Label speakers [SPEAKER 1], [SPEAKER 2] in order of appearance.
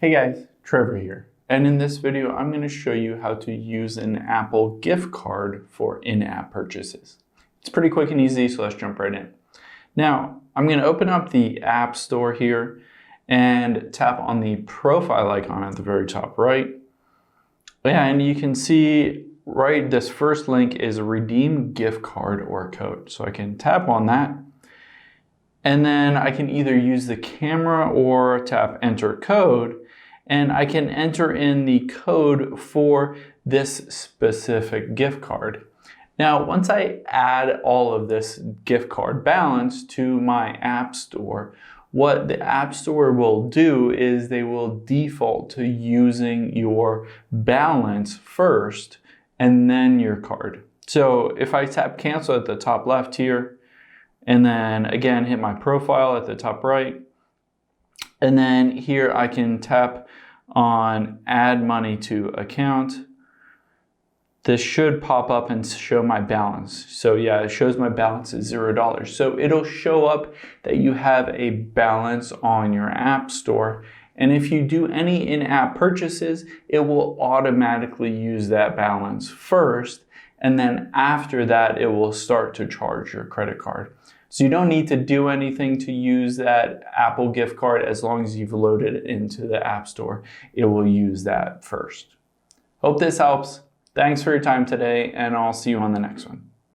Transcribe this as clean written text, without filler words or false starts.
[SPEAKER 1] Hey guys, Trevor here. And in this video, I'm going to show you how to use an Apple gift card for in-app purchases. It's pretty quick and easy, so let's jump right in. Now, I'm going to open up the App Store here and tap on the profile icon at the very top right. And you can see this first link is a redeem gift card or code. So I can tap on that. And then I can either use the camera or tap enter code, and I can enter in the code for this specific gift card. Now, once I add all of this gift card balance to my App Store, what the App Store will do is they will default to using your balance first and then your card. So if I tap cancel at the top left here, and then again hit my profile at the top right, and then here I can tap on add money to account. This should pop up and show my balance. So yeah, it shows my balance is $0. So it'll show up that you have a balance on your App Store. And if you do any in-app purchases, it will automatically use that balance first. And then after that, it will start to charge your credit card. So you don't need to do anything to use that Apple gift card. As long as you've loaded it into the App Store, it will use that first. Hope this helps. Thanks for your time today, and I'll see you on the next one.